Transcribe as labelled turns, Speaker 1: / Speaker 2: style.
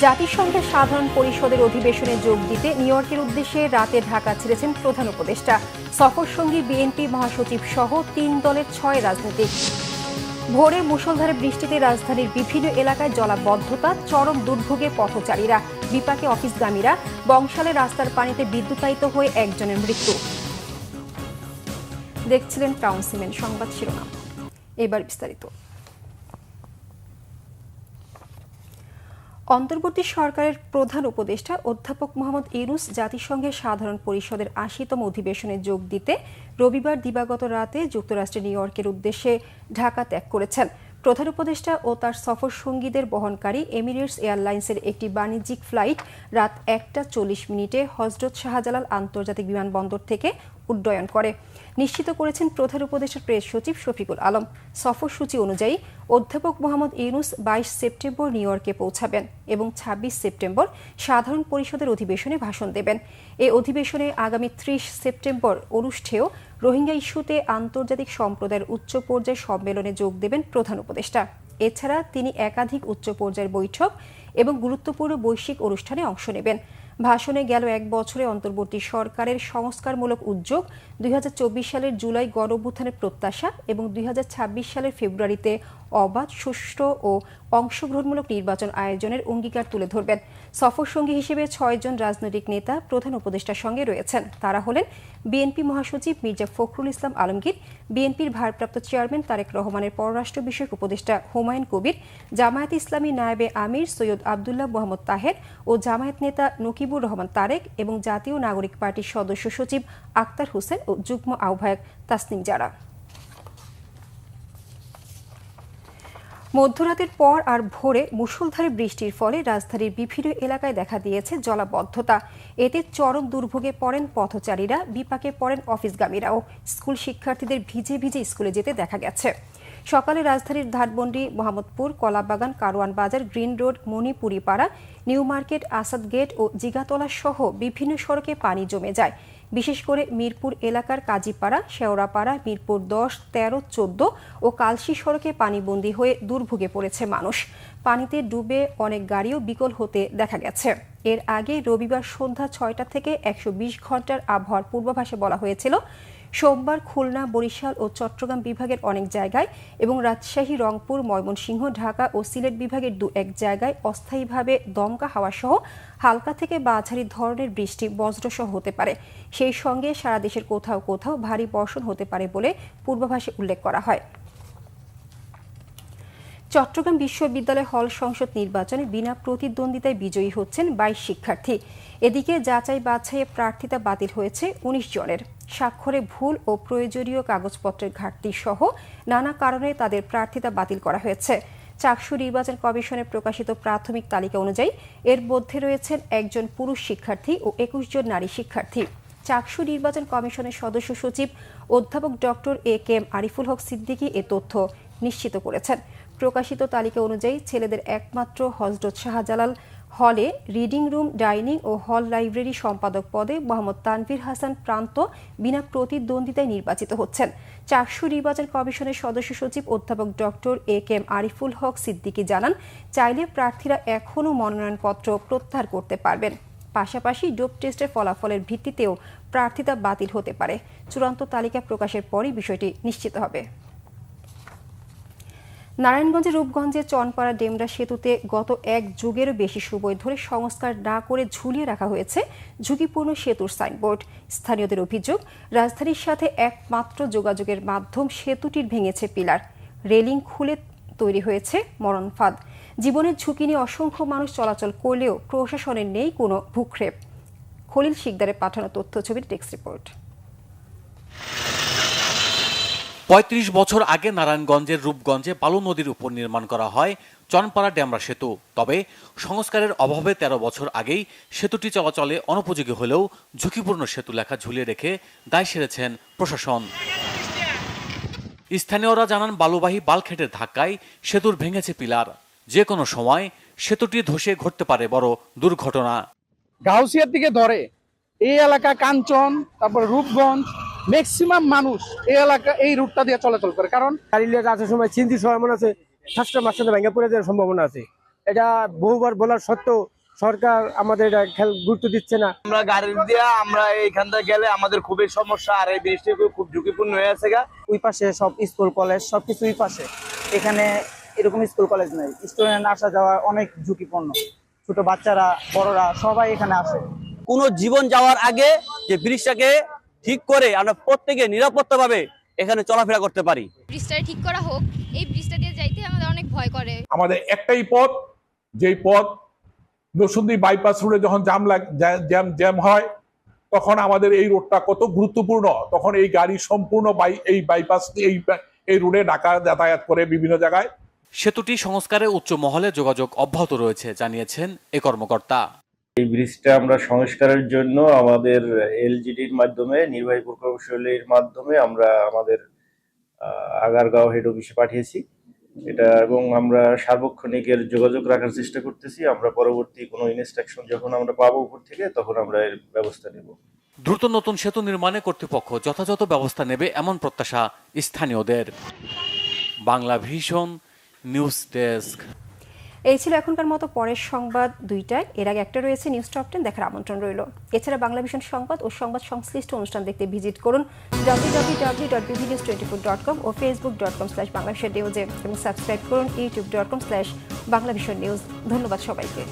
Speaker 1: জাতিসংঘের সাধারণ পরিষদের অধিবেশনে যোগ দিতে নিউ ইয়র্কের উদ্দেশ্যে রাতে ঢাকা ছেড়েছেন প্রধান উপদেষ্টা। সফরসঙ্গী বিএনপি মহাসচিব সহ ৩ দলের ৬ রাজনীতিক। ভোরে মুষলধারে বৃষ্টিতে রাজধানীর বিভিন্ন এলাকায় জলাবদ্ধতা, চরম দুর্ভোগে পথচারীরা, বিপাকে অফিসগামীরা। বংশালে রাস্তার পানিতে বিদ্যুতায়িত হয়ে একজনের মৃত্যু। দেখছিলেন ক্রাউন সিমেন্ট সংবাদ শিরোনাম, এবার বিস্তারিত। অন্তর্বর্তী সরকারের প্রধান উপদেষ্টা অধ্যাপক মোহাম্মদ ইউনূস জাতিসংঘের সাধারণ পরিষদের ৮০তম অধিবেশনে যোগ দিতে রবিবার দিবাগত রাতে যুক্তরাষ্ট্রের নিউ ইয়র্কের উদ্দেশ্যে ঢাকা ত্যাগ করেছেন। প্রধান উপদেষ্টা ও তার সফর সঙ্গীদের বহনকারী এমিরেটস এয়ারলাইন্সের একটি বাণিজ্যিক ফ্লাইট রাত ১টা ৪০ হযরত শাহজালাল আন্তর্জাতিক বিমানবন্দর থেকে উড্ডয়ন করে। নিশ্চিত করেছেন প্রধান উপদেষ্টার প্রেস সচিব শফিকুল আলম। সফরসূচি অনুযায়ী অধ্যাপক মোহাম্মদ ইউনূস ২২ সেপ্টেম্বর নিউ ইয়র্কে পৌঁছাবেন এবং ২৬ সেপ্টেম্বর সাধারণ পরিষদের অধিবেশনে ভাষণ দেবেন। এই অধিবেশনে আগামী ৩০ সেপ্টেম্বর অনুষ্ঠেয় রোহিঙ্গা ইস্যুতে আন্তর্জাতিক সম্প্রদায়ের উচ্চ পর্যায়ের সম্মেলনে যোগ দেবেন প্রধান উপদেষ্টা। এছাড়া তিনি একাধিক উচ্চ পর্যায়ের বৈঠক এবং গুরুত্বপূর্ণ বৈশ্বিক অনুষ্ঠানে অংশ নেবেন। ভাষণে গেল এক বছরে অন্তর্বর্তী সরকারের সংস্কারমূলক উদ্যোগ, ২০২৪ সালের জুলাই গণঅভ্যুত্থানের প্রত্যাশা এবং ২০২৬ সালের ফেব্রুয়ারিতে অবাধ, সুষ্ঠু ও অংশগ্রহণমূলক নির্বাচন আয়োজনের অঙ্গীকার তুলে ধরবেন। সফরসঙ্গী হিসেবে ৬ জন রাজনৈতিক নেতা প্রধান উপদেষ্টার সঙ্গে রয়েছেন। তারা হলেন বিএনপি মহাসচিব মির্জা ফখরুল ইসলাম আলমগীর, বিএনপির ভারপ্রাপ্ত চেয়ারম্যান তারেক রহমানের পররাষ্ট্র বিষয়ক উপদেষ্টা হুমায়ুন কবির, জামায়াতে ইসলামী নায়েবে আমির সৈয়দ আবদুল্লাহ মোহাম্মদ তাহের ও জামায়াত নেতা নকিবুর রহমান তারেক এবং জাতীয় নাগরিক পার্টির সদস্য সচিব আক্তার হোসেন ও যুগ্ম আহ্বায়ক তাসনিম জারা। মধ্যরাতের পর আর ভোরে মুষলধারে বৃষ্টির ফলে রাজধানীর বিভিন্ন এলাকায় দেখা দিয়েছে জলাবদ্ধতা। এতে চরম দুর্ভোগে পড়েন পথচারীরা, বিপাকে পড়েন অফিসগামীরাও। স্কুল শিক্ষার্থীদের ভিজে ভিজে স্কুলে যেতে দেখা গেছে। সকালে রাজধানীর Dhanmondi, Mohammadpur, Kalabagan, Karwan Bazar, Green Road, Manipuripara, New Market, Asad Gate ও জিগাতলা সহ বিভিন্ন সড়কে পানি জমে যায়। বিশেষ করে মিরপুর এলাকার কাজীপাড়া, শেওড়াপাড়া, মিরপুর ১০, ১৩, ১৪ ও কালশী সড়কে পানিবন্দী হয়ে দুর্ভোগে পড়েছে মানুষ। পানিতে ডুবে অনেক গাড়িও বিকল হতে দেখা গেছে। এর আগে রবিবার সন্ধ্যা ৬টা থেকে ১২০ ঘন্টার আবহাওয়ার পূর্বাভাসে বলা হয়েছিল, সোমবার খুলনা, বরিশাল ও চট্টগ্রাম বিভাগের অনেক জায়গায় এবং রাজশাহী, রংপুর, ময়মনসিংহ, ঢাকা ও সিলেট বিভাগের ২-১ জায়গায় অস্থায়ীভাবে দমকা হাওয়া সহ হালকা থেকে মাঝারি ধরনের বৃষ্টি, বজ্রসহ হতে পারে। সেই সঙ্গে সারা দেশের কোথাও কোথাও ভারী বর্ষণ হতে পারে বলে পূর্বাভাসে উল্লেখ করা হয়। চট্টগ্রাম বিশ্ববিদ্যালয় হল সংসদ নির্বাচনে বিনা প্রতিদ্বন্দ্বিতায় বিজয়ী হচ্ছেন ২২ শিক্ষার্থী। এদিকে যাচাই বাছাইয়ে প্রার্থিতা বাতিল হয়েছে ১৯ জনের। স্বাক্ষরে ভুল ও প্রয়োজনীয় কাগজপত্রের ঘাটতি সহ নানা কারণে তাদের প্রার্থিতা বাতিল করা হয়েছে। চাকসু নির্বাচন কমিশনের প্রকাশিত প্রাথমিক তালিকা অনুযায়ী এর মধ্যে রয়েছেন ১ জন পুরুষ শিক্ষার্থী ও ২১ জন নারী শিক্ষার্থী। চাকসু নির্বাচন কমিশনের সদস্য সচিব অধ্যাপক ডক্টর এ.কে.এম. আরিফুল হক সিদ্দিকী এ তথ্য নিশ্চিত করেছেন। প্রকাশিত তালিকা অনুযায়ী ছেলেদের একমাত্র হযরত শাহজালাল হলে রিডিং রুম, ডাইনিং ও হল লাইব্রেরি সম্পাদক পদে মোহাম্মদ তানভীর হাসান প্রান্ত বিনা প্রতিদ্বন্দ্বিতায় নির্বাচিত হচ্ছেন। চাকসু নির্বাচন কমিশনের সদস্য সচিব অধ্যাপক ডক্টর এ.কে.এম. আরিফুল হক সিদ্দিকী জানান, চাইলে প্রার্থীরা এখনও মনোনয়নপত্র প্রত্যাহার করতে পারবেন। পাশাপাশি ডোপ টেস্টের ফলাফলের ভিত্তিতেও প্রার্থিতা বাতিল হতে পারে। চূড়ান্ত তালিকা প্রকাশের পরই বিষয়টি নিশ্চিত হবে। নারায়ণগঞ্জের রূপগঞ্জে চনপাড়া ডেমরা সেতুতে গত ১ যুগেরও বেশি সময় ধরে সংস্কার না করে ঝুলিয়ে রাখা হয়েছে ঝুঁকিপূর্ণ সেতুর সাইনবোর্ড। স্থানীয়দের অভিযোগ, রাজধানীর সাথে একমাত্র যোগাযোগের মাধ্যম সেতুটির ভেঙেছে পিলার, রেলিং খুলে তৈরি হয়েছে মরণ ফাঁদ। জীবনের ঝুঁকি নিয়ে অসংখ্য মানুষ চলাচল করলেও প্রশাসনের নেই কোনো ভূক্ষেপ। খলিল শিকদারের পাঠানো তথ্য ছবির টেক্সট রিপোর্ট।
Speaker 2: ৩৫ বছর আগে নারায়ণগঞ্জের রূপগঞ্জে বালু নদীর উপর নির্মাণ করা হয় চনপাড়া ডেমরা সেতু। তবে সংস্কারের অভাবে ১৩ বছর আগেই সেতুটি চলাচলে অনুপযোগী হলেও ঝুঁকিপূর্ণ সেতু লেখা ঝুলিয়ে রেখে দায় সেরেছেন প্রশাসন। স্থানীয়রা জানান, বালুবাহী বালখেটের ধাক্কায় সেতুর ভেঙেছে পিলার। যে কোনো সময় সেতুটি ধসে ঘটতে পারে বড় দুর্ঘটনা।
Speaker 3: গাউসিয়ার দিকে ধরে এই এলাকা, কাঞ্চন, তারপর রূপগঞ্জ, ম্যাক্সিমাম মানুষ এই এলাকা এই রুটটা দিয়ে চলাচল করে। কারণ
Speaker 4: গাড়ি নিয়ে যাওয়ার সময় চিন্তির সময় মনে আছে ঠাসটা মাঝখানে ভেঙে পড়ে যাওয়ার সম্ভাবনা আছে। এটা বহুবার বলার সত্ত্বেও সরকার আমাদের এটা গুরুত্ব দিচ্ছে না।
Speaker 5: আমরা গাড়ি দিয়ে আমরা এইখান থেকে গেলে আমাদের খুবই সমস্যা, আর এই বৃষ্টি খুব ঝুঁকিপূর্ণ হয়ে আছে গা।
Speaker 4: ওই পাশে সব স্কুল কলেজ সবকিছু ওই পাশে, এখানে এরকম স্কুল কলেজ নেই। স্টুডেন্ট আসা যাওয়া অনেক ঝুঁকিপূর্ণ, ছোট বাচ্চারা বড়রা সবাই এখানে আসে।
Speaker 6: কোনো জীবন যাওয়ার আগে যে ব্রিজটাকে ঠিক করে আমরা প্রত্যেকে নিরাপত্তাভাবে এখানে চলাফেরা করতে পারি।
Speaker 7: ব্রিজটা ঠিক করা হোক, এই ব্রিজটা দিয়ে যাইতে আমাদের অনেক ভয় করে।
Speaker 8: আমাদের একটাই পথ, যেই পথ নরসিংদী বাইপাস রোডে যখন জ্যাম হয় তখন আমাদের এই রোডটা কত গুরুত্বপূর্ণ, তখন এই গাড়ি সম্পূর্ণ এই বাইপাস এই রোডে ঢাকা যাতায়াত করে বিভিন্ন জায়গায়।
Speaker 2: সেতুটি সংস্কারে উচ্চ মহলে যোগাযোগ অব্যাহত রয়েছে জানিয়েছেন এ কর্মকর্তা।
Speaker 9: এই ব্রিজটা আমরা সংস্কারের জন্য আমাদের এলজিডির মাধ্যমে, নির্বাহী প্রকৌশলীর মাধ্যমে আমরা আমাদের আগারগাঁও হেড অফিসে পাঠিয়েছি এটা, এবং আমরা সার্বক্ষণিকের যোগাযোগ রাখার চেষ্টা করতেছি। আমরা পরবর্তী কোনো ইনস্ট্রাকশন যখন আমরা পাবো উপর থেকে তখন আমরা এর ব্যবস্থা নেব।
Speaker 2: দ্রুত নতুন সেতু নির্মাণে কর্তৃপক্ষ যথাযথ ব্যবস্থা নেবে এমন প্রত্যাশা স্থানীয়দের। Bangla vision news desk.
Speaker 1: এই ছিল এখনকার মতো, পরের সংবাদ 2টায়। এর আগে একটা রয়েছে নিউজ টপ 10 দেখার আমন্ত্রণ রইল। এছাড়া বাংলা ভিশন সংবাদ ও সংবাদ সংশ্লিষ্ট অনুষ্ঠান দেখতে ভিজিট করুন www.bbnews24.com ও facebook.com/banglavishnewsে এবং সাবস্ক্রাইব করুন youtube.com/banglavisionnews। ধন্যবাদ সবাইকে।